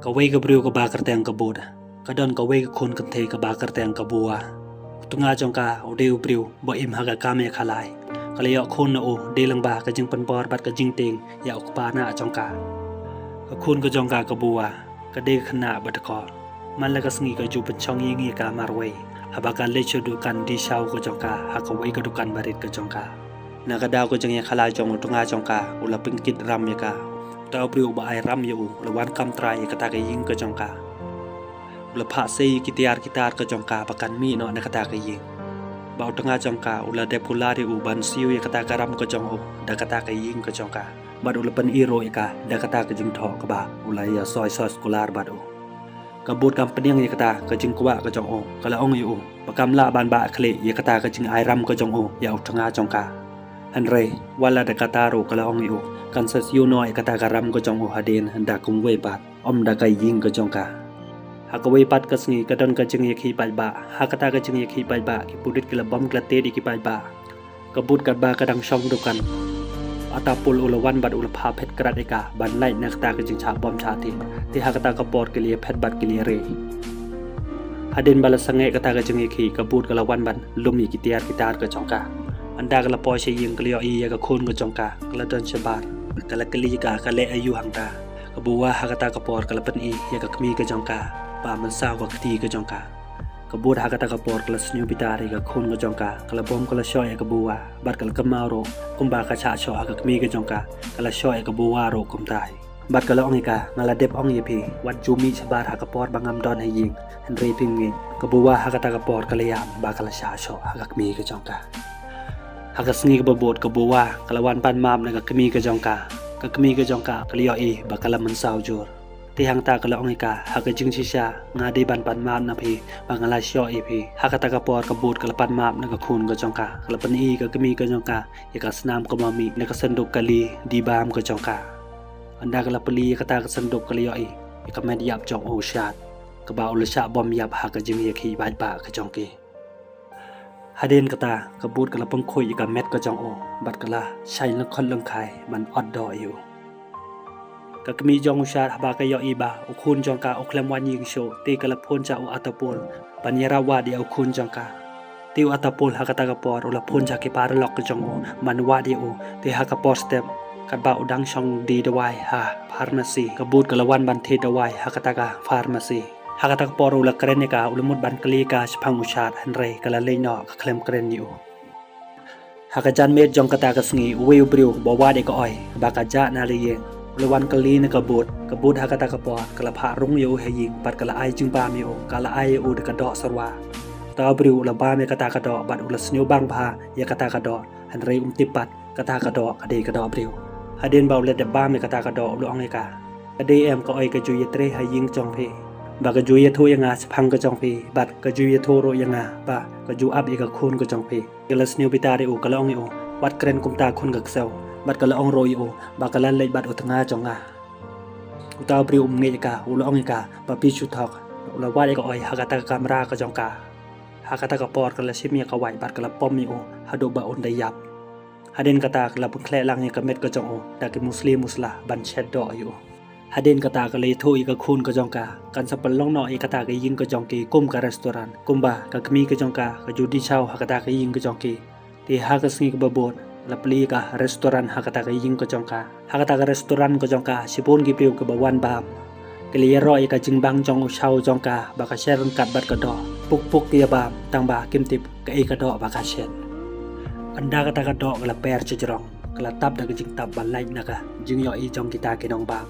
Kawai ka brio ka bakar tayang kabod. Kadon kawai ka kun kante ka bakar tayang kabua. Tunga jong ka o deu brio bo im haga kame khalai. Kalaya kun na o delang ba ka jing panpor bat ka jing ting ya okpa na jong ka. Ka kun ka jong ka kabua. Ka de khana bat ko. Man la ka sngi ka ju panchong yingi ka marway. Abaka lecho dukan di shaw ka jong ka ha kawai ka dukan barit ka jong ka. Na ka daw ko jong ya khalai jong tunga jong ka ula pingkit ram ya ka. Tao brio ba ay ram yu la wan kam trai kata ka ying ka jong ka ula pha sei kitar ka jong ka pakan mi no na kata ka ying ba utanga jong ka ula de pulari u ban siu kata ka ram ka jong o da kata ka ying ka jong ka bad ula pan iro ka da kata ka jing tho ka ba ula ya soy skolar bad o ka bot kam peniang kata ka jing kwa ka jong o kala ong yu pakam la ban ba khle kata ka jing ai ram ka jong o ya utanga jong ka Andre wala da kata ro kala ong yu kan sa siu noi kata karam ko jong o haden handa kum wei bat om da kai ying ko jong ka ha ko wei pat ka sngi ka don ka jing ye khi pai ba ha kata ka jing ye khi pai ba ki pudit ki la bom klate di ki pai ba ka but kat ba ka dang shong dukan atapul ulawan bat ul pha phet krat eka ban lai na kata ka jing cha bom cha ti ha kata ka por ke liye phet bat ke liye re haden bala sange kata ka jing ye khi ka but ka la wan ban lum yi ki tiar ka jong ka anda ka la po she ying ka liyo i ya ka khun ko jong ka la don shabar kala kali ka kale ayu hangta kabuwa hakata kapor kala pan i ya ka kmi ka jong ka pa man sa ko kti ka jong ka kabur hakata kapor kala snyu bitari ka khun ka jong ka kala bom kala sho ya kabuwa bar kala kamaro kumba ka cha sho ka kmi ka jong ka kala sho ya kabuwa ro kum tai bat kala ong ka ngala dep ong ye phi wat jumi chabar hakapor bangam don haying henry pingi kabuwa hakata kapor kala yam ba kala sha sho ka kmi ka jong ka Hagasngi ka babot ka buwa kalawan pan mam na kakami ka jong ka kaliyo i bakala mansaw jur tihang ta kalaong ka hagajing sisya nga di ban pan mam na phi bangala syo i phi hakata ka por ka bot kalapan mam na kakun ka jong ka kalapan i kakami ka jong ka yakasnam ka mami na kasandok kali di bam ka jong ka anda kalapali kata kasandok kaliyo i yakamed yap jong o shat ka ba ulasya bom yap hagajing yakhi bai ba ka jong ki Haden kata kabut kala pengkoi ka met ka jong o bat kala shai la khon lang khai man od do yu ka kmi jong usha ba ka yo iba u khun jong ka u klam wan ying sho ti kala phon cha u atapol panyara wa di u khun jong ka ti u atapol ha kata ka por u la phon cha ki par lok ka jong o man wa di u ti ha ka por step kat ba u dang shong di dawai ha pharmacy kabut kala wan ban the dawai ha kata ka pharmacy Hakatak poro ula keren ka ulamut ban kali ka sepang usat henry kala leino ka klem keren yu Hakajan med jong kata ka sngi uwe ubriu bawa de ka oi baka ja na liyeng ulawan kali na kabut hakata ka por kala pha rung yu haying pat kala ai jing ba mi o kala ai u de ka do sarwa ta briu ula ba me kata ka do bat ula snyu bang pha ya kata ka do henry tipat kata ka do ka de ka do briu haden ba ula de ba me kata ka do ulu ong ka ade em ka oi ka ju ye tre haying jong phe ba ka ju ye thu yang a phang ka jong phi bat ka ju ye thu ro yang a ba ka ju up ka khun ka jong phi kelas new bitari u kala ong u wat kren kum ta khun ka ksau bat kala ong ro u ba kala le bat u tanga jong a u ta pri nge ka u lo ong ka ba pi chu thok u la wa ka oi ha ka ta kamera ka jong ka ha ka ta ka por kala sim ya ka wai bat kala pom mi u ha do ba on da yap haden kata kala pun khle lang ya ka met ka jong u ta ki muslim musla ban chet do yu Haden kata ka le thu i ka khun ka jong ka kan sa palong no i kata ka ying ka jong ki kum ka restaurant kumba ka kmi ka jong ka judi chau ha kata ka ying ka jong ki ti ha ka sngi ka babot la pli ka restaurant ha kata ka ying ka jong ka ha kata ka restaurant ka jong ka sipun ki piu ka bawan bam kli ro i ka jing bang jong chau jong ka ba ka sharon kat bat ka do puk ya bam tang ba kim tip ka i ka do ba ka shen anda kata ka do la per chejrong kala tap da ka jing tap ban lai na ka jing yo i jong kita ki dong bam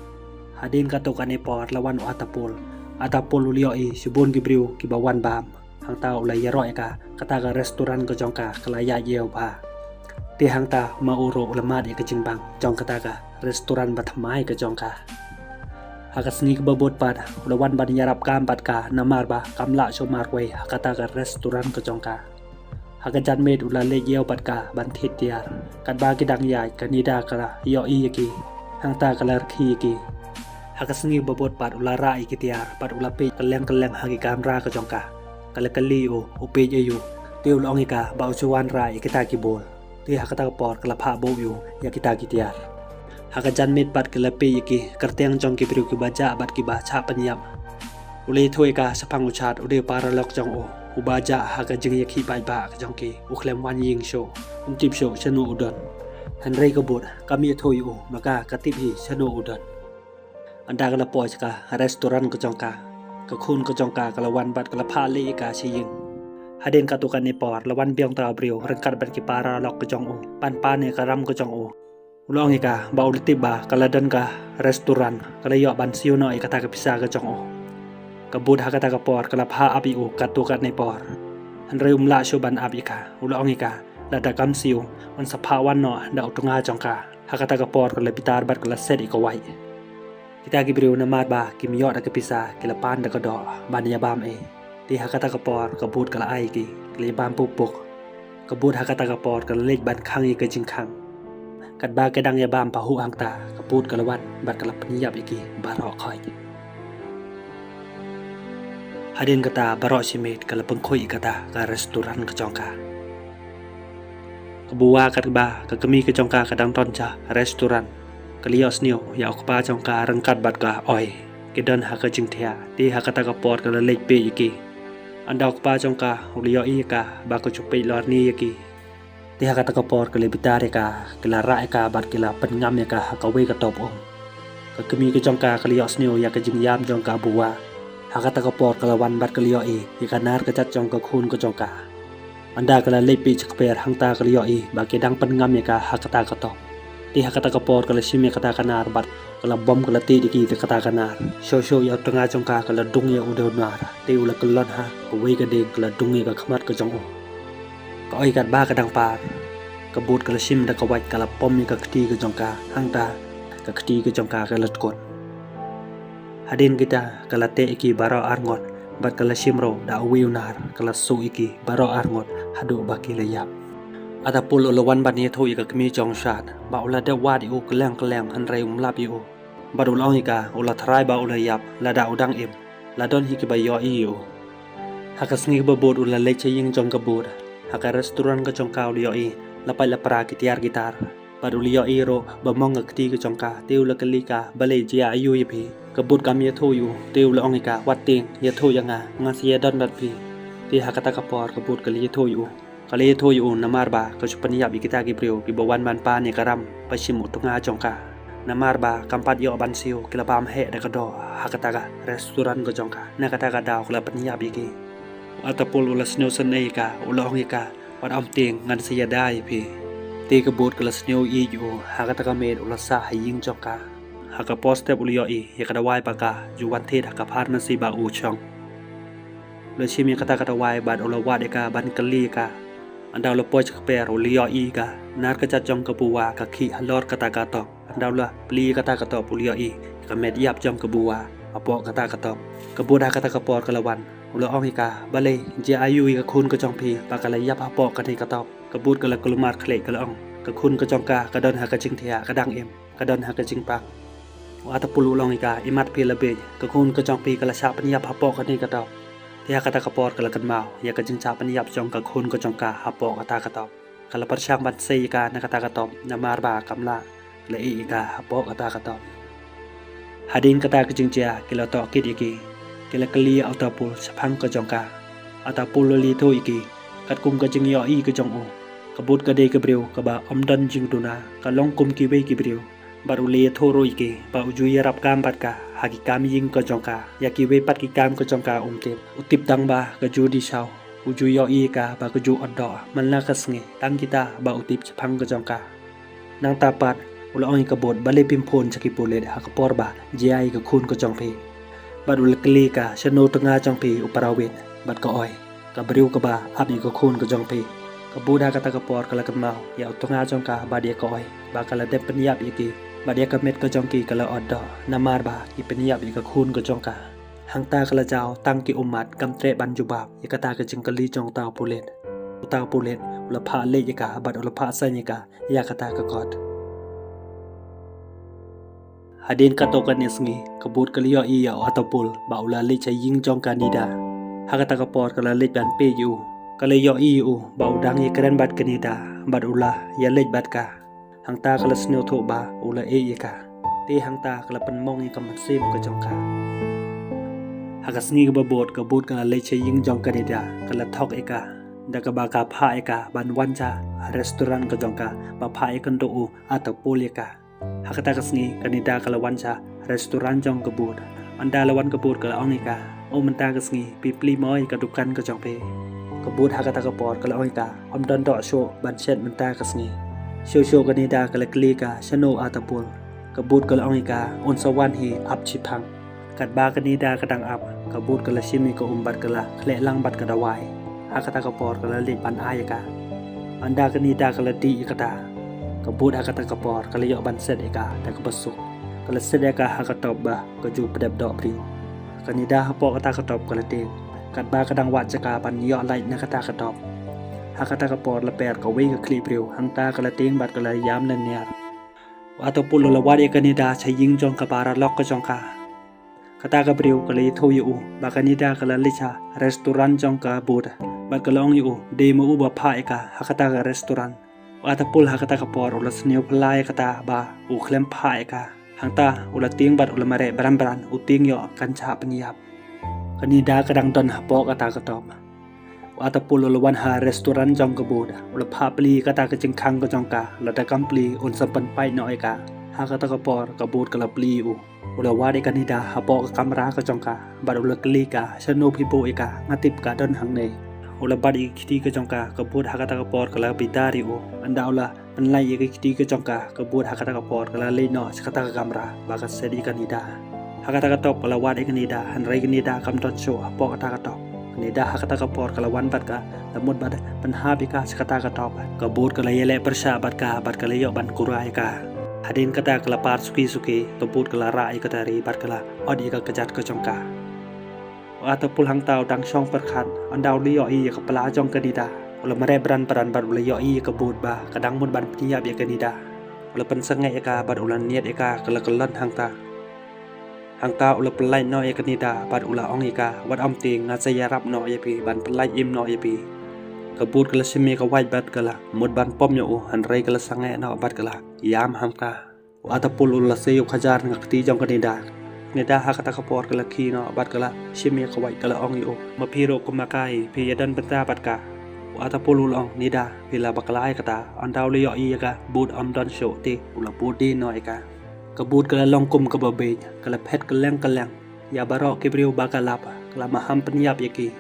Hadin kato kane por lawan o atapol ulio i sibon gibriu ki bawan bam hang ta ulai yero ka kata ka restoran ko jong ka kalaya yeu ba ti hang ta mauro ulama di ka jingbang jong kata ka restoran batmai ka jong ka hagasni ka babot pad lawan ban yarap kam pat ka namar ba kamla somar wei kata ka restoran ko jong ka hagajan med ula le yeu pat ka ban thit tiar kat ba ki dang yai ka nida ka yo i ki hang ta kalar khi ki Hakasngi babot pat ulara ikitiar pat ulape kaleng hagi kamera ka jong ka kalakali o upe ayu ti ulong ika ba usuwan ra ikita ki bol ti hakata por kalapha bo yu yakita kitiar hakajan mit bat kelapi iki kerteng jong ki bru ki baja bat ki baca penyap ule thoi ka sapang uchat ude paralok jong o ubaja hakajing yaki bai ba jong ki uklem wan ying show tip show chanu udon hanrei kabut kami thoi o maka katip hi chanu udon anda kala poi ka restoran ko jong ka khun ko jong ka kala wan bat kala pha le ka chi ying haden ka tukan ne por lawan biang ta brio rengkat bat ki paralok ko jong o pan ne karam ko jong o ulong ika ba ulitiba kaladan ka restoran kala yo ban siu no ikata ka pisa ka jong o kabud hakata ka por kala pha api u katukat nei por hanrei umla shu ban api ka ulong ika lada kam siu on sapha wan no da utunga jong ka hakata ka por kala pitar bat kala set ika wai kita ki briu na mat ba kim yo da ka pisa kila pan da ka do ban ya bam e ti hakata ka por kabud kala ai ki kila bam pupuk kabud hakata ka por kala lek ban khang i ka jing khang kat ba kedang ya bam pahu angta kaput kalawan bat kalap penyap iki barok khoi hadin kata barok simit kalap pengkhoi kata ka restoran ka jongka kebuwa kat ba ka kemi ka jongka kadang tonca restoran kalios niu ya okpa jongka rengkat bat ka oi kedan ha ka jingthia ti ha kata ka pot kala lek pe iki anda okpa jongka ulio i ka ba ko chupe lor ni iki tiha kata kapor kele bitare ka kela ra ka bat kela pengam ya ka kawe ka top om ka kemi ke jongka kalios niu ya ka jingyam jongka buwa hakata kapor kala wan bat kalio e ya kanar ka chat jongka khun ko jongka anda kala lepi chakper hangta kalio e ba ke dang pengam ya ka hakata ka top tiha kata kapor kala sim ya kata kanar bat kala bom kala ti diki te kata kanar show ya tengah jongka kala dung ya udah nar te ula kelon ha kawe ka de kala dung ya ka khamat ka jong ka oi kat ba kadang par kabut kala sim da kawat kala pom ni ka kti ka jongka hangta ka kti ka jongka ka latkon hadin kita kala te iki baro arngot bat kala simro da wiunar kala su iki baro arngot hadu baki layap ata pul ulawan ban ni thui ka kmi jong shat ba ula da wadi u kleng hanrei umlap yu ba ulong ika ula thrai ba ula yap la da udang im la don hi ki ba yo i yu hakasngi ba bod ula le chaying jong kabut haka restoran ka jongka ulio i lapai lapra ki tiar gitar par ulio i ro ba mong akti ka jongka tiu la kalika bale jia ayu i phi kabut kam ye tho yu tiu la ongika wating ye tho yanga ngasia don dat phi ti hakata ka por kabut kali tho yu kali tho yu namar ba ka chupani ya bi kita ki prio ki bawan ban pa ne karam pashim utunga jongka namar ba kampat yo ban siu kila pam he da ka do hakata ka restoran ka jongka na kata ka daw kala paniya bi ki atapul ula snow sanay ka ula ongi ka wat am ting ngan siya dai pi ti kabut kala snow i yu hakata ka med ula sa haying jongka haka poste ulio i ya kada wai pa ka ju wan the haka phar na si ba u chong le chimi kata wai bad ula wade ka ban kali ka andaw la poch ka per ulio i ka nar ka chat jong ka buwa ka khi halor kata ka to andaw la pli kata ka to ulio i ka med yap jong ka buwa apo kata ka to kabut kata ka por kala wan ula ongika bale je ayu ka khun ka jong phi pa kala yap hapo ka ni ka top kabut kala kulumar khle kala ong ka khun ka jong ka don ha ka jing thia ka dang em ka don ha ka jing pak wa ta pulu longika imat phi la be ka khun ka jong phi kala sa pan yap hapo ka ni ka top thia ka ta ka por kala kan mau ya ka jing cha pan yap jong ka khun ka jong ka hapo ka ta ka top kala par chang ban sei ka na ka ta ka top na mar ba kamla le i ka hapo ka ta ka top hadin ka ta ka jing cha kila to kit iki kila kali atapul sapang ka jongka atapul li tho iki kat kum ka jing yo i ka jong o kabut ka de ka breu ka ba amdan jing duna ka long kum ki we ki breu baru le tho ro iki ba uju ya rap kam pat ka haki kam ying ka jongka ya ki we pat ki kam ka jongka te utip dang ba ka ju di sao uju yo i ka ba ka ju ondo man la ka snge tang kita ba utip sapang ka jongka nang tapat ula ong ka bot bale pimpon chaki polet ha ka por ba jai ka khun ka jong phi bat ul kli ka shano tanga jong phi uparawet bat ka oi ka briu ka ba abi ka khun ka jong phi ka buda ka ta ka por kala ka mau ya tanga jong ka ba dia ka oi ba kala de penyap iki ba dia ka met ka jong ki kala oddo namar ba ki penyap ka khun ka jong ka hang ta kala jaw tang ki umat kam tre ban jubab ya ka ta ka jing kali jong ta polet ula pha le ka bat ula pha sa ni ka ya ka ta ka kot hadin katokan nesngi kabut kaliyo iya atapul baula le chaying jong kanida hakata kapor kala le ban pe yu kaliyo iu baudang ye keren bat kanida bat ula ya le bat ka hang ta kala sneo tho ba ula e yaka te hang ta kala pan mong yaka masim ka jong ka hakas ni ka babot ka but kala leche ying jong ka nida kala thok eka da ka ba ka pha eka ban wan cha restaurant ka jong ka ba pha ekan do u ata pol yaka hakata kas ni kanida kala wan cha restaurant jong ka but anda lawan ka but kala ong eka o man ta kas ni pipli moi ka dukan ka jong pe ka but hakata ka por kala ong eka om don do sho ban set man ta kas ni show kanida kala kli ka shano ata pol ka but kala ong eka on sawan hi ap chi phang kat ba kanida kadang ap ka but kala shimi ka umbat kala khle lang bat ka dawai hakata ka por kala li pan ayaka anda kanida kala di ikata ka but hakata ka por kala yo ban set eka da ka basuk kala set eka hakatop ba ka ju pedap do pri kanida hapo kata katop kala te kat ba kadang wat jaka ban yo lai na kata katop hakata ka por la per ka wi ka kli priu hang ta kala ting bat kala yam lan ner wato pulo la wadi kanida chaying jong ka para lok ka jong ka kata ka priu kala tho yu ba kanida kala licha restaurant jong ka but bat kala ong yu de mo u ba pha eka hakata ka restaurant wata pul hakata ka por ula sneu plai kata ba u klem pha eka hang ta ula ting bat ula mare baran u ting yo kan cha panyap kanida kadang don hapo kata ka top wata pul ula wan ha restaurant jong ka but ula pha pli kata ka jing khang ka jong ka la da kam pli un sampan pai no eka hakata ka por ka but kala pli u ula wadi kanida hapo ka kamera ka jong ka bat ula kli ka shano pipo eka ngatip ka don hang ne ula badi kiti ka jong ka but hakata ka por kala pitari u anda ula panlai ye kiti ka jong ka but hakata ka por kala le no sakata ka kamera ba ka sedi kanida hakata ka top kala wadi kanida han rai kanida kam ton show hapo kata ka top kanida hakata ka por kala wan bat ka lamut bat pan habi ka sakata ka top ka but kala yele persha bat kala yo ban kurai ka hadin kata kala par suki ka but kala rai kata ri bat kala odi ka kajat ka jong ka atau pulang tau dang song perkan andau liyo i ka pala jong kanida ula mare beran bar ula yo i ka but ba kadang mun ban tiap ya kanida ula pen sangai ka bar ula niat ka kala kalan hang ta ula pelai no ya kanida bar ula ong ka wat am ting nga saya rap no ya pi ban pelai im no ya pi ka but kala simi ka wait bat kala mud ban pom yo han rai kala sangai no bat kala yam hang ta atau pul ula sayu khajar ngakti jong kanida nida hakata ka por kala kino bat kala shimi ka wai kala ong yu ma piro ko makai pi yadan benta bat ka ata pulul ong nida pila bakala kata andau le yo i ka but am don show ti ula pudi no ka ka but kala long kum ka babe kala phet kalang ya baro ke priu bakala pa kala maham panyap yaki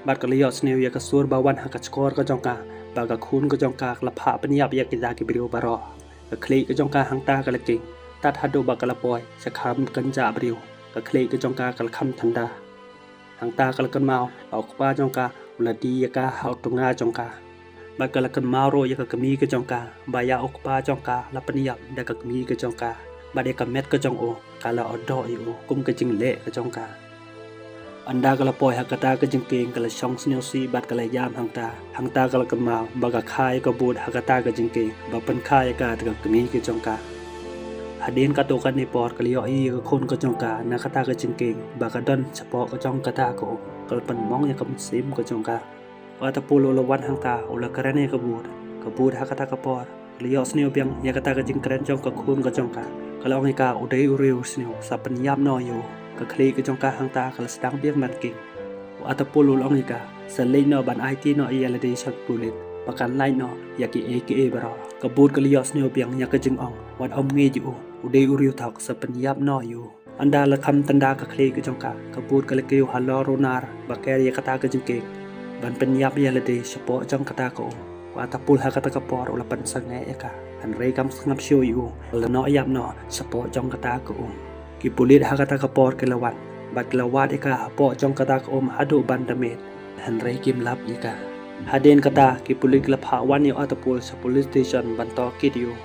bat kala yo sneu ya ka sur bawan ha ka skor ka jong ka ba ka khun ka jong ka kala pha panyap yaki da ke priu baro ka kli ka jong ka hang ta kala king tat hadu bakala poi sa kham kan ja priu ka kli ka jong ka kala kham thanda hang ta kala kan mau au pa jong ka ula di ya ka hau tunga jong ka ba kala kan mau ro ya ka kami ka jong ka ba ya ok pa jong ka la paniap da ka kami ka jong ka ba de ka met ka jong o kala odo yu kum ka jing le ka jong ka anda kala poi hakata ka jing king kala shong sneu si bat kala yam hang ta kala kan mau ba ka khai ka bud hakata ka jing king ba pan khai ka da ka kami ka jong ka hadin ka to kan ni por kala yo i ka khon ka jong ka na kata ka jing king ba ka don chapo ka jong kata ko kal pan mong ya kam sim ka jong ka wata pulo lawan hang ta ula karane ka bud hakata ka por liyo sneu biang ya kata ka jing kren jong ka khun ka jong ka kalong ka udai uriu sneu sa pan yam no yo ka kli ka jong ka hang ta kal stang biang man king wata pulo long ka sa le no ban it no ya la de shot pulit pakan lai no ya ki aka baro ka bud ka liyo sneu biang ya ka jing ong wat om nge ju udai uriu thak sa pan yam no yo anda la kham tanda ka kli ka jong ka bud ka le kiu halo ronar ba ka ya kata ka jing king ban penyap ya lede sepo jong kata ko wata pul hakata ka por ula pan sangai ka an rei kam ngap show yu la no yap no sepo jong kata ko ki pulit hakata ka por ke lawan bat lawat ka hapo jong kata ko hadu ban damet han rei kim lap ka haden kata ki pulit la pha wan yo atapul sa police station ban to kid yu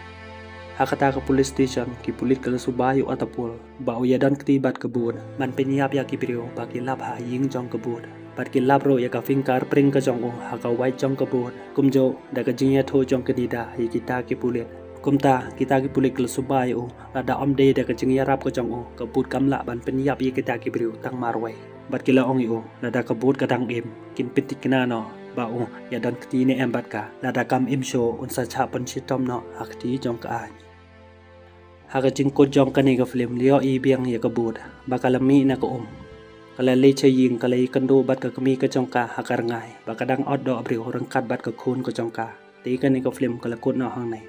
hakata ka police station ki pulit kala subayu atapul ba uyadan ktibat kebun man penyap ya ki brio ba ki lap ha ying jong kebun bat ki lap ro ya ka finger pring ka jong o ha ka wai jong ka bun kumjo da ka jinya tho jong ka dida hi kita ki pulit kumta kita ki pulit kala subayu la da om de da ka jinya rap ka jong o ka but kam la ban penyap ya kita ki brio tang marwai bat ki la ong yu la da ka but ka dang im kin pitik na no ba o ya dan kti ne em bat ka la da kam im show un sa cha pan chi tom no hakti jong ka ai haga jing ko jong ka ne ka film lio i biang ya ka bud ba kalami na ko kala le che ying kala I kan do bat ka kami ka jong ka hakar ngai ba kadang od do abri orang kat bat ka khun ko jong ka ti ka ne ka film kala kut no hang nei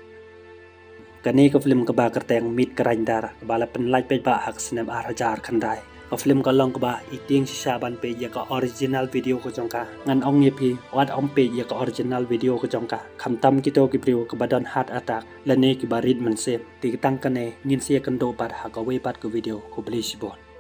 ka ne ka film ka ba ka teng mit ka rain dar ka ba la pen lai pe ba hak snem arajar khan dai ka film ka long ka ba iting si saban pe ya ka original video ko jong ka ngan ong ye pi wat ong pe ya ka original video ko jong ka kham tam ki to ki priu ka ba don heart attack la ne ki ba rit man se ti tang ka ne ngin sia kan do bat ha ka we bat ko video ko bli si bot